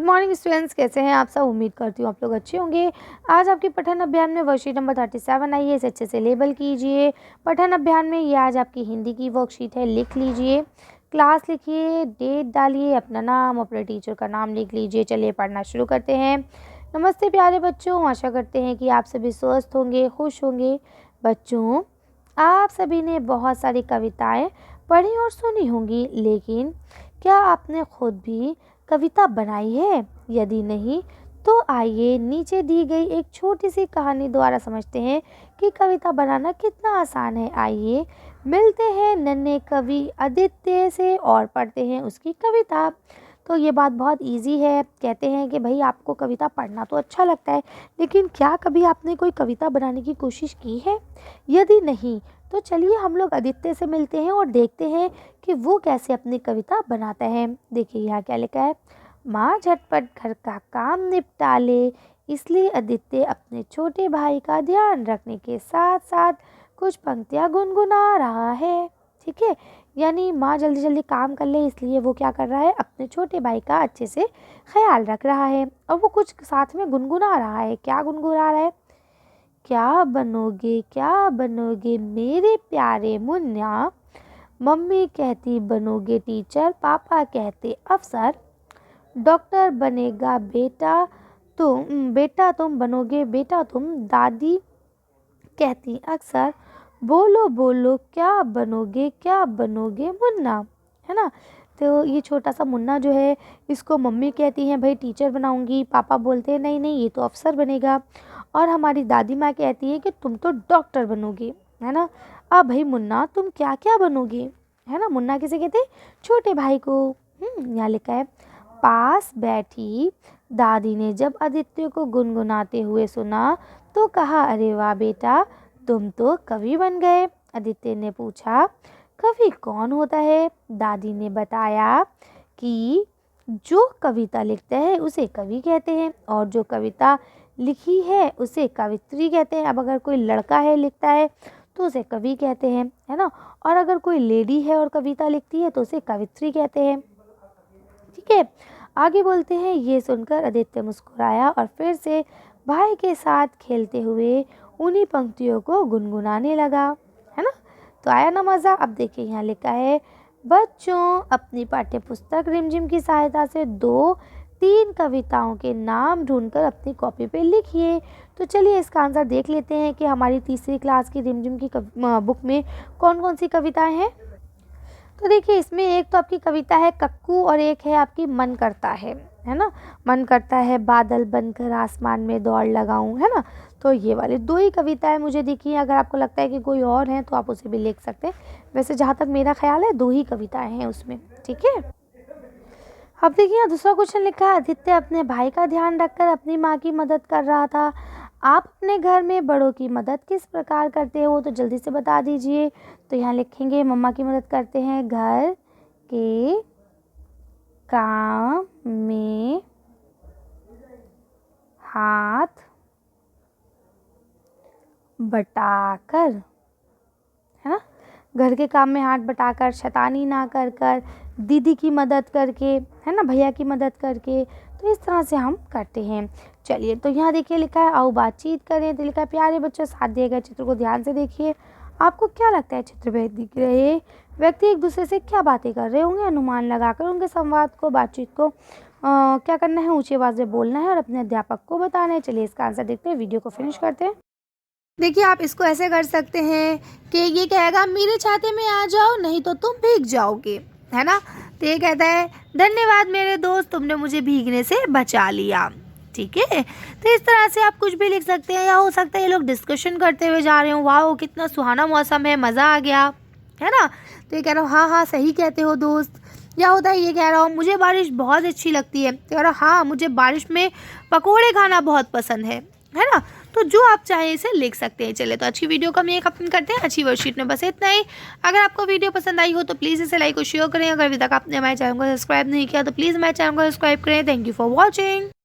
Good morning students, कैसे हैं आप सब। उम्मीद करती हूँ आप लोग अच्छे होंगे। आज आपके पठन अभियान में वर्कशीट नंबर 37 आई है, इसे अच्छे से लेबल कीजिए। पठन अभियान में ये आज आपकी हिंदी की वर्कशीट है, लिख लीजिए, क्लास लिखिए, डेट डालिए, अपना नाम, अपने टीचर का नाम लिख लीजिए। चलिए पढ़ना शुरू करते हैं। नमस्ते प्यारे बच्चों, आशा करते हैं कि आप सभी स्वस्थ होंगे, खुश होंगे। बच्चों, आप सभी ने बहुत सारी कविताएं पढ़ी और सुनी होंगी, लेकिन क्या आपने खुद भी कविता बनाई है? यदि नहीं तो आइए नीचे दी गई एक छोटी सी कहानी द्वारा समझते हैं कि कविता बनाना कितना आसान है। आइए मिलते हैं नन्हे कवि आदित्य से और पढ़ते हैं उसकी कविता। तो ये बात बहुत इजी है। कहते हैं कि भाई आपको कविता पढ़ना तो अच्छा लगता है, लेकिन क्या कभी आपने कोई कविता बनाने की कोशिश की है? यदि नहीं तो चलिए हम लोग आदित्य से मिलते हैं और देखते हैं कि वो कैसे अपनी कविता बनाता है। देखिए यहाँ क्या लिखा है। माँ झटपट घर का काम निपटा ले, इसलिए आदित्य अपने छोटे भाई का ध्यान रखने के साथ साथ कुछ पंक्तियाँ गुनगुना रहा है। ठीक है, यानी माँ जल्दी जल्दी काम कर ले, इसलिए वो क्या कर रहा है, अपने छोटे भाई का अच्छे से ख्याल रख रहा है और वो कुछ साथ में गुनगुना रहा है। क्या गुनगुना रहा है? क्या बनोगे मेरे प्यारे मुन्ना, मम्मी कहती बनोगे टीचर, पापा कहते अफसर, डॉक्टर बनेगा बेटा तुम बनोगे बेटा तुम, दादी कहती अक्सर, बोलो बोलो क्या बनोगे मुन्ना। है ना। तो ये छोटा सा मुन्ना जो है, इसको मम्मी कहती हैं भाई टीचर बनाऊंगी, पापा बोलते हैं नहीं नहीं ये तो अफसर बनेगा, और हमारी दादी माँ कहती है कि तुम तो डॉक्टर बनोगे। है ना। अब भाई मुन्ना तुम क्या क्या बनोगे? है ना। मुन्ना किसे कहते हैं? छोटे भाई को। यहाँ लिखा है। पास बैठी दादी ने जब आदित्य को गुनगुनाते हुए सुना तो कहा, अरे वाह बेटा, तुम तो कवि बन गए। आदित्य ने पूछा, कवि कौन होता है? दादी ने बताया कि जो कविता लिखता है उसे कवि कहते हैं, और जो कविता लिखी है उसे कवित्री कहते हैं। अब अगर कोई लड़का है लिखता है तो उसे कवि कहते हैं, है ना। और अगर कोई लेडी है और कविता लिखती है तो उसे कवित्री कहते हैं। ठीक है, आगे बोलते हैं। ये सुनकर आदित्य मुस्कुराया और फिर से भाई के साथ खेलते हुए उन्हीं पंक्तियों को गुनगुनाने लगा। है ना। तो आया ना मज़ा। अब देखिए यहाँ लिखा है, बच्चों अपनी पाठ्य पुस्तक रिमझिम की सहायता से 2-3 कविताओं के नाम ढूंढकर अपनी कॉपी पे लिखिए। तो चलिए इसका आंसर देख लेते हैं कि हमारी तीसरी क्लास की रिमझिम की बुक में कौन कौन सी कविताएं हैं। तो देखिए इसमें एक तो आपकी कविता है कक्कू और एक है आपकी मन करता है ना। मन करता है बादल बनकर आसमान में दौड़ लगाऊं, है ना। तो ये वाली 2 ही कविताएं मुझे दिखी हैं। अगर आपको लगता है कि कोई और है तो आप उसे भी लिख सकते हैं। वैसे जहाँ तक मेरा ख्याल है 2 ही कविताएं हैं उसमें। ठीक है। अब देखिए यहाँ दूसरा क्वेश्चन लिखा है, आदित्य अपने भाई का ध्यान रखकर अपनी माँ की मदद कर रहा था। आप अपने घर में बड़ों की मदद किस प्रकार करते हो? तो जल्दी से बता दीजिए। तो यहाँ लिखेंगे, मम्मा की मदद करते हैं घर के काम में हाथ बटाकर, है ना। घर के काम में हाथ बटाकर, शैतानी ना कर कर, दीदी की मदद करके, है ना, भैया की मदद करके। तो इस तरह से हम करते हैं। चलिए तो यहाँ देखिए लिखा है, आओ बातचीत करें। तो लिखा है, प्यारे बच्चों साथ दिए गए चित्र को ध्यान से देखिए। आपको क्या लगता है चित्र में दिख रहे व्यक्ति एक दूसरे से क्या बातें कर रहे होंगे? अनुमान लगाकर उनके संवाद को, बातचीत को क्या करना है, ऊंची आवाज़ में बोलना है और अपने अध्यापक को बताना है। चलिए इसका आंसर देखते हैं, वीडियो को फिनिश करते हैं। देखिए आप इसको ऐसे कर सकते हैं कि ये कहेगा, मेरे छाते में आ जाओ नहीं तो तुम भीग जाओगे, है ना। तो ये कहता है, धन्यवाद मेरे दोस्त, तुमने मुझे भीगने से बचा लिया। ठीक है। तो इस तरह से आप कुछ भी लिख सकते हैं, या हो सकता है ये लोग डिस्कशन करते हुए जा रहे हो, वाह कितना सुहाना मौसम है, मज़ा आ गया, है ना। तो ये कह रहा हूँ, हाँ हाँ सही कहते हो दोस्त। या होता है ये कह रहा हूँ, मुझे बारिश बहुत अच्छी लगती है। तो कह रहा हूँ, हाँ मुझे बारिश में पकौड़े खाना बहुत पसंद है ना। तो जो आप चाहें इसे लिख सकते हैं। चलिए तो अच्छी वीडियो का हम ये खत्म करते हैं। अच्छी वर्कशीट में बस इतना ही। अगर आपको वीडियो पसंद आई हो तो प्लीज़ इसे लाइक और शेयर करें। अगर अभी तक आपने हमारे चैनल को सब्सक्राइब नहीं किया तो प्लीज़ हमारे चैनल को सब्सक्राइब करें। Thank you for watching.